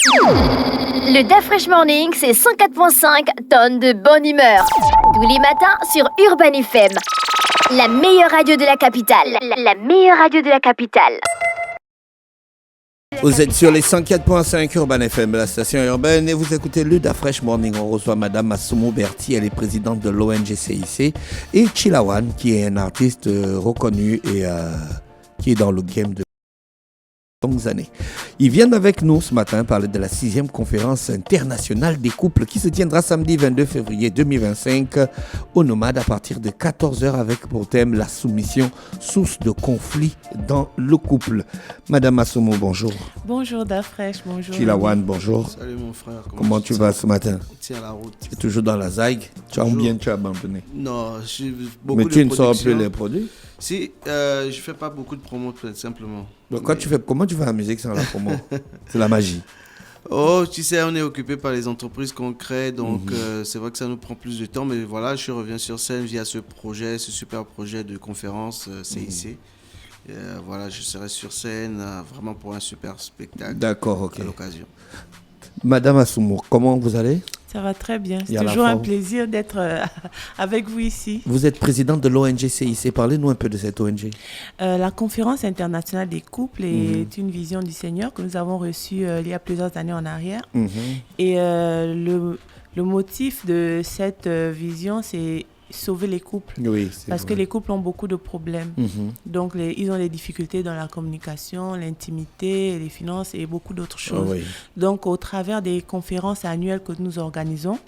Le DAF Fresh Morning, c'est 104.5 tonnes de bonne humeur. Tous les matins sur Urban FM. La meilleure radio de la capitale. La meilleure radio de la capitale. Vous êtes sur les 104.5 Urban FM, la station urbaine, et vous écoutez le DAF Fresh Morning. On reçoit Madame Massoumou Berti, elle est présidente de l'ONG CIC, et Chilawan, qui est un artiste reconnu et qui est dans le game de longues années. Ils viennent avec nous ce matin parler de la 6e conférence internationale des couples qui se tiendra samedi 22 février 2025 au Nomade à partir de 14h avec pour thème la soumission, source de conflit dans le couple. Madame Massoumou, bonjour. Bonjour Dafresh, bonjour. Chilawan, bonjour. Salut mon frère. Comment tu vas ce matin? Tiens la route. Tu es toujours dans la zaïgue? Tu as bien tu as abandonné? Non, j'ai beaucoup mais de tu ne sors production. plus les produits? Si, je fais pas beaucoup de promos tout simplement. Donc, comment tu fais la musique sans la promo? C'est la magie. Oh, tu sais, on est occupé par les entreprises qu'on crée, donc c'est vrai que ça nous prend plus de temps, mais voilà, je reviens sur scène via ce projet, ce super projet de conférence CIC. Voilà, je serai sur scène vraiment pour un super spectacle. D'accord, ok. À l'occasion. Madame Massoumou, comment vous allez? Ça va très bien. C'est toujours un plaisir d'être avec vous ici. Vous êtes présidente de l'ONG CIC. Parlez-nous un peu de cette ONG. La Conférence internationale des couples est une vision du Seigneur que nous avons reçue il y a plusieurs années en arrière. Et le motif de cette vision, c'est sauver les couples. Oui, parce que les couples ont beaucoup de problèmes. Donc, ils ont des difficultés dans la communication, l'intimité, les finances et beaucoup d'autres choses. Oui. Donc, au travers des conférences annuelles que nous organisons,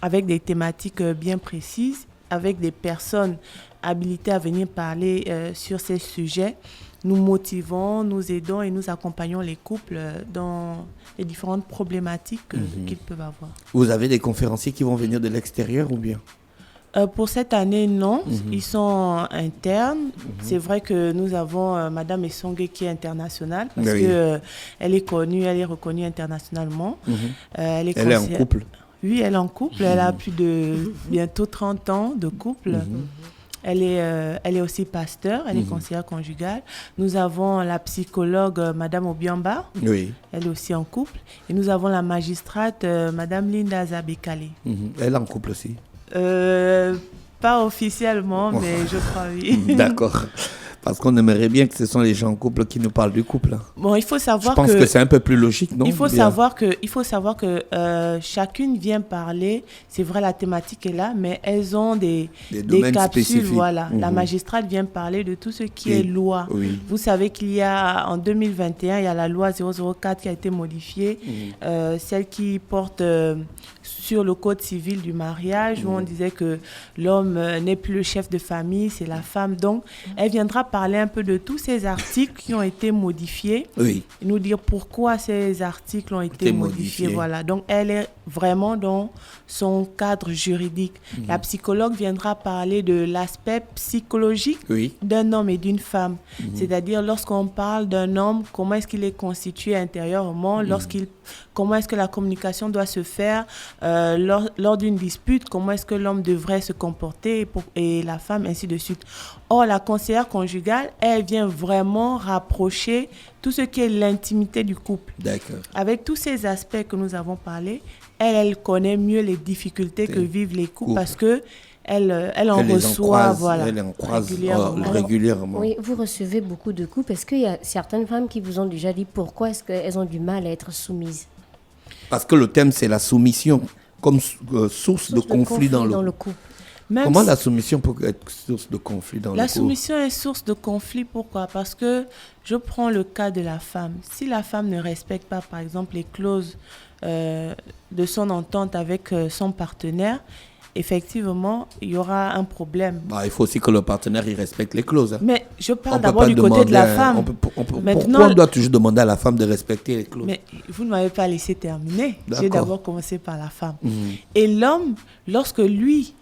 avec des thématiques bien précises, avec des personnes habilitées à venir parler sur ces sujets, nous motivons, nous aidons et nous accompagnons les couples dans les différentes problématiques qu'ils peuvent avoir. Vous avez des conférenciers qui vont venir de l'extérieur ou bien? Pour cette année, non. Ils sont internes. C'est vrai que nous avons Madame Essongue qui est internationale parce qu'elle est connue, elle est reconnue internationalement. Elle est en couple? Oui, elle est en couple. Elle a plus de bientôt 30 ans de couple. Elle est aussi pasteur, elle est conseillère conjugale. Nous avons la psychologue Madame Obiamba, elle est aussi en couple. Et nous avons la magistrate Madame Linda Zabekale. Elle est en couple aussi? Pas officiellement, mais je crois oui. D'accord. Parce qu'on aimerait bien que ce sont les gens en couple qui nous parlent du couple. Bon, il faut savoir je pense que c'est un peu plus logique, non? Il faut savoir que chacune vient parler. C'est vrai, la thématique est là, mais elles ont des capsules. Spécifiques. Voilà. La magistrate vient parler de tout ce qui est loi. Oui. Vous savez qu'il y a, en 2021, il y a la loi 004 qui a été modifiée, celle qui porte sur le code civil du mariage, où on disait que l'homme n'est plus le chef de famille, c'est la femme. Donc, elle viendra parler un peu de tous ces articles qui ont été modifiés, et nous dire pourquoi ces articles ont été modifiés. Voilà. Donc, elle est vraiment dans son cadre juridique. La psychologue viendra parler de l'aspect psychologique d'un homme et d'une femme. C'est-à-dire, lorsqu'on parle d'un homme, comment est-ce qu'il est constitué intérieurement, comment est-ce que la communication doit se faire lors d'une dispute, comment est-ce que l'homme devrait se comporter et la femme, ainsi de suite. Or, la conseillère conjugale, elle vient vraiment rapprocher tout ce qui est l'intimité du couple. D'accord. Avec tous ces aspects que nous avons parlé, elle connaît mieux les difficultés que vivent les couples parce que elle en reçoit régulièrement. Oui, vous recevez beaucoup de couples. Est-ce qu'il y a certaines femmes qui vous ont déjà dit pourquoi est-ce qu'elles ont du mal à être soumises? Parce que le thème, c'est la soumission comme source de conflit dans le couple. Comment la soumission peut être source de conflit dans le couple? La soumission est source de conflit, pourquoi? Parce que je prends le cas de la femme. Si la femme ne respecte pas, par exemple, les clauses de son entente avec son partenaire, effectivement, il y aura un problème. Il faut aussi que le partenaire il respecte les clauses. Mais je parle d'abord du côté de la femme. Pourquoi on doit toujours demander à la femme de respecter les clauses? Mais vous ne m'avez pas laissé terminer. J'ai d'abord commencé par la femme. Et l'homme, lorsque lui,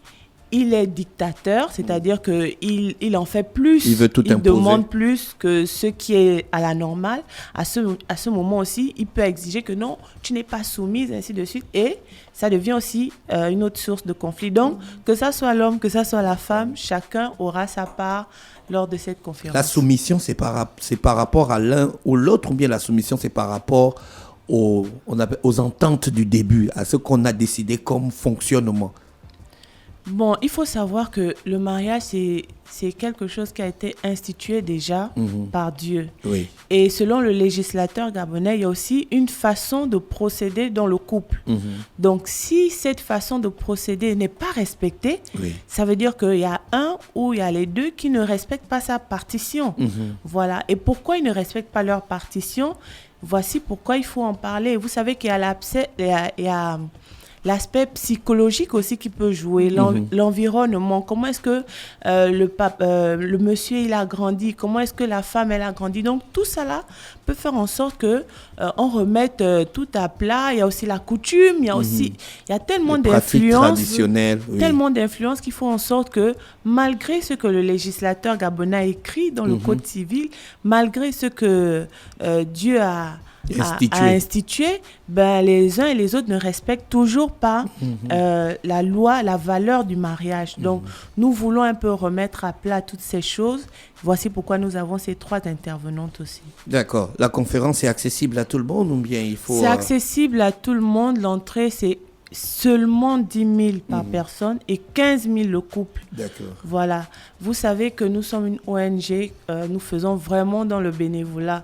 il est dictateur, c'est-à-dire qu'il en fait plus, il veut tout imposer. Demande plus que ce qui est à la normale. À ce moment aussi, il peut exiger que non, tu n'es pas soumise, ainsi de suite. Et ça devient aussi une autre source de conflit. Donc, que ça soit l'homme, que ça soit la femme, chacun aura sa part lors de cette conférence. La soumission, c'est par rapport à l'un ou l'autre, ou bien la soumission, c'est par rapport aux ententes du début, à ce qu'on a décidé comme fonctionnement? Bon, il faut savoir que le mariage, c'est quelque chose qui a été institué déjà par Dieu. Oui. Et selon le législateur gabonais, il y a aussi une façon de procéder dans le couple. Donc, si cette façon de procéder n'est pas respectée, ça veut dire qu'il y a un ou il y a les deux qui ne respectent pas sa partition. Voilà. Et pourquoi ils ne respectent pas leur partition? Voici pourquoi il faut en parler. Vous savez qu'il y a l'aspect psychologique aussi qui peut jouer, l'environnement. Comment est-ce que le monsieur il a grandi? Comment est-ce que la femme elle a grandi? Donc tout ça là peut faire en sorte que on remette tout à plat. Il y a aussi la coutume, il y a tellement d'influences, tellement d'influences qui font en sorte que malgré ce que le législateur gabonais a écrit dans le code civil, malgré ce que Dieu a institué, ben, les uns et les autres ne respectent toujours pas la loi, la valeur du mariage. Donc, nous voulons un peu remettre à plat toutes ces choses. Voici pourquoi nous avons ces 3 intervenantes aussi. D'accord. La conférence est accessible à tout le monde ou bien il faut... C'est accessible à tout le monde. L'entrée, c'est seulement 10 000 par personne et 15 000 le couple. D'accord. Voilà. Vous savez que nous sommes une ONG. Nous faisons vraiment dans le bénévolat.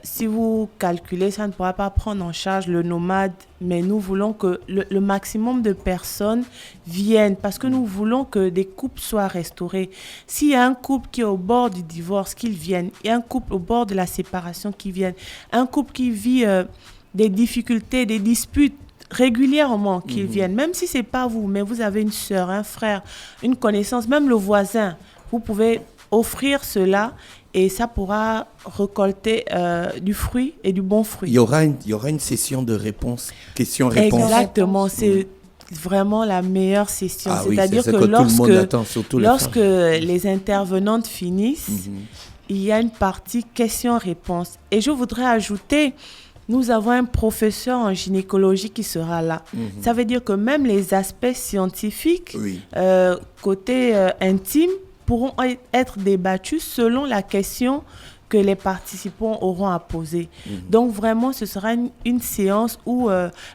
Si vous calculez, ça ne pourra pas prendre en charge le nomade, mais nous voulons que le maximum de personnes viennent parce que nous voulons que des couples soient restaurés. S'il y a un couple qui est au bord du divorce, qu'ils viennent. Il y a un couple au bord de la séparation, qui viennent. Un couple qui vit des difficultés, des disputes régulièrement, qu'ils viennent. Même si ce n'est pas vous, mais vous avez une sœur, un frère, une connaissance, même le voisin, vous pouvez offrir cela. Et ça pourra récolter du fruit et du bon fruit. Il y aura une session de réponse, questions-réponses. Exactement, c'est vraiment la meilleure session. C'est-à-dire que lorsque les intervenantes finissent, il y a une partie questions-réponses. Et je voudrais ajouter, nous avons un professeur en gynécologie qui sera là. Ça veut dire que même les aspects scientifiques, côté intime, pourront être débattus selon la question que les participants auront à poser. Donc vraiment, ce sera une séance où,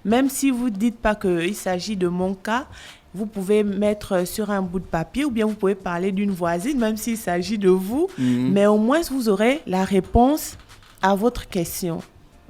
même si vous ne dites pas qu'il s'agit de mon cas, vous pouvez mettre sur un bout de papier ou bien vous pouvez parler d'une voisine, même s'il s'agit de vous, mais au moins vous aurez la réponse à votre question.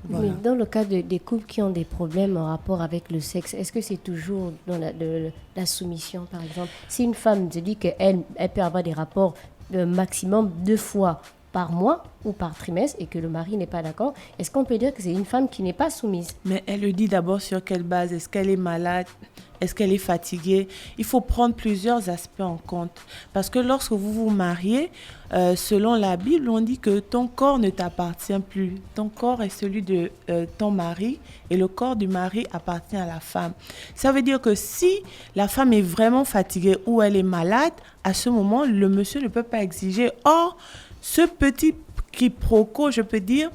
Voilà. Mais dans le cas des couples qui ont des problèmes en rapport avec le sexe, est-ce que c'est toujours dans la soumission, par exemple? Si une femme se dit qu'elle peut avoir des rapports maximum 2 fois par mois ou par trimestre et que le mari n'est pas d'accord, est-ce qu'on peut dire que c'est une femme qui n'est pas soumise? Mais elle le dit d'abord sur quelle base? Est-ce qu'elle est malade? Est-ce qu'elle est fatiguée? Il faut prendre plusieurs aspects en compte. Parce que lorsque vous vous mariez, selon la Bible, on dit que ton corps ne t'appartient plus. Ton corps est celui de ton mari et le corps du mari appartient à la femme. Ça veut dire que si la femme est vraiment fatiguée ou elle est malade, à ce moment, le monsieur ne peut pas exiger. Or, ce petit quiproquo, je peux dire,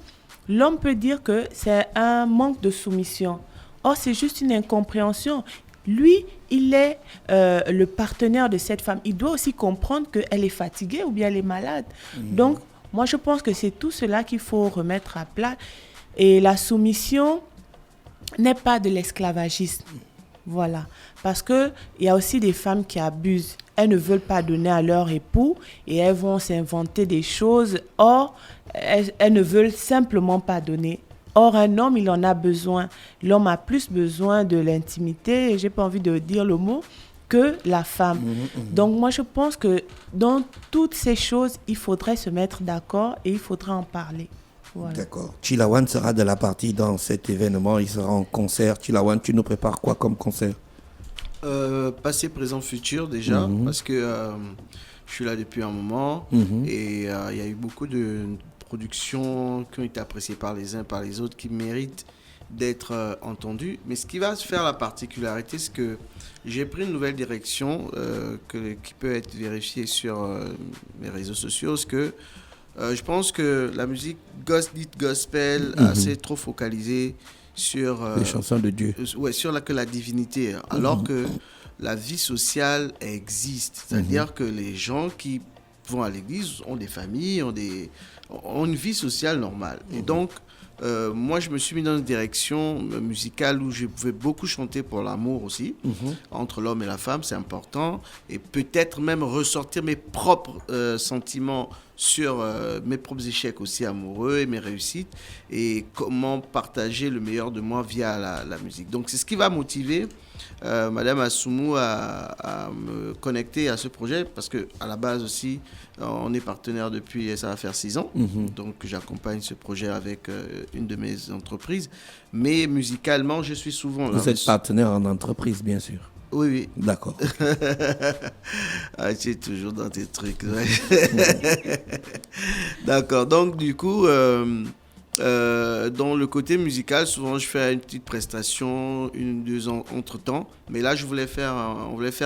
l'homme peut dire que c'est un manque de soumission. Or, c'est juste une incompréhension. Lui, il est le partenaire de cette femme. Il doit aussi comprendre qu'elle est fatiguée ou bien elle est malade. Donc, moi, je pense que c'est tout cela qu'il faut remettre à plat. Et la soumission n'est pas de l'esclavagisme. Voilà. Parce qu'il y a aussi des femmes qui abusent. Elles ne veulent pas donner à leur époux et elles vont s'inventer des choses. Or, elles ne veulent simplement pas donner. Or, un homme, il en a besoin. L'homme a plus besoin de l'intimité, et je n'ai pas envie de dire le mot, que la femme. Donc, moi, je pense que dans toutes ces choses, il faudrait se mettre d'accord et il faudrait en parler. Voilà. D'accord. Chilawan sera de la partie dans cet événement. Il sera en concert. Chilawan, tu nous prépares quoi comme concert? Passé, présent, futur déjà, parce que je suis là depuis un moment et il y a eu beaucoup de productions qui ont été appréciées par les uns par les autres qui méritent d'être entendues. Mais ce qui va se faire la particularité, c'est que j'ai pris une nouvelle direction qui peut être vérifiée sur mes réseaux sociaux, parce que je pense que la musique gospel s'est trop focalisée sur les chansons de Dieu. Sur la divinité, alors que la vie sociale existe. C'est-à-dire que les gens qui vont à l'église ont des familles, ont une vie sociale normale. Et donc, moi, je me suis mis dans une direction musicale où je pouvais beaucoup chanter pour l'amour aussi, entre l'homme et la femme, c'est important, et peut-être même ressortir mes propres sentiments sur mes propres échecs aussi amoureux et mes réussites, et comment partager le meilleur de moi via la musique. Donc, c'est ce qui va motiver Madame Assoumou à me connecter à ce projet, parce qu'à la base aussi, on est partenaire depuis, ça va faire 6 ans, donc j'accompagne ce projet avec une de mes entreprises, mais musicalement, je suis souvent là. Vous êtes partenaire en entreprise, bien sûr. Oui, oui. D'accord. Tu es toujours dans tes trucs. Ouais. D'accord. Donc, du coup, dans le côté musical, souvent, je fais une petite prestation, 1-2 ans entre-temps. Mais là, on voulait faire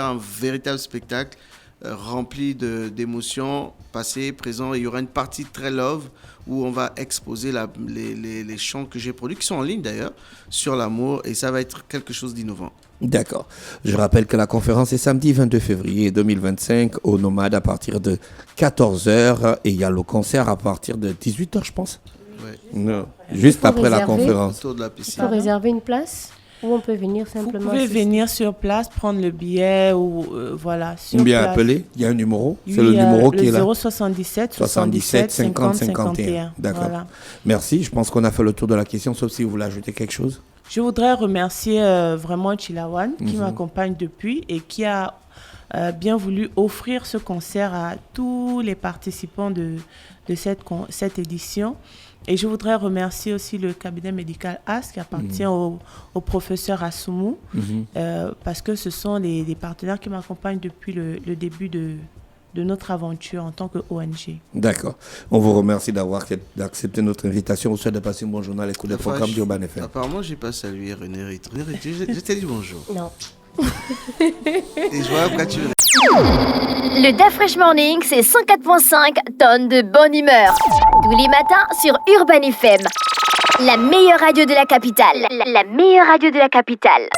un véritable spectacle rempli d'émotions, passé, présent. Il y aura une partie très love où on va exposer les chants que j'ai produits, qui sont en ligne d'ailleurs, sur l'amour. Et ça va être quelque chose d'innovant. D'accord. Je rappelle que la conférence est samedi 22 février 2025 au Nomade à partir de 14h et il y a le concert à partir de 18h, je pense. Ouais. Non, juste après la conférence. Autour de la piscine. Il faut réserver une place ou on peut venir simplement. Vous pouvez venir sur place, prendre le billet ou voilà. Ou bien appeler. Il y a un numéro. Oui, c'est le numéro qui est là. 077 77 50 51. D'accord. Voilà. Merci. Je pense qu'on a fait le tour de la question, sauf si vous voulez ajouter quelque chose. Je voudrais remercier vraiment Chilawan qui m'accompagne depuis et qui a bien voulu offrir ce concert à tous les participants de cette édition. Et je voudrais remercier aussi le cabinet médical AS qui appartient au professeur Assoumou parce que ce sont les partenaires qui m'accompagnent depuis le début de notre aventure en tant que ONG. D'accord. On vous remercie d'avoir accepté notre invitation. On vous souhaite de passer une bonne journée à l'écoute des programmes d'Urban FM. Apparemment, je n'ai pas salué René Ritt. Je t'ai dit bonjour. Non. Et je vois pourquoi tu veux. Le DAF Fresh Morning, c'est 104.5 tonnes de bonne humeur. Tous les matins sur Urban FM. La meilleure radio de la capitale. La meilleure radio de la capitale.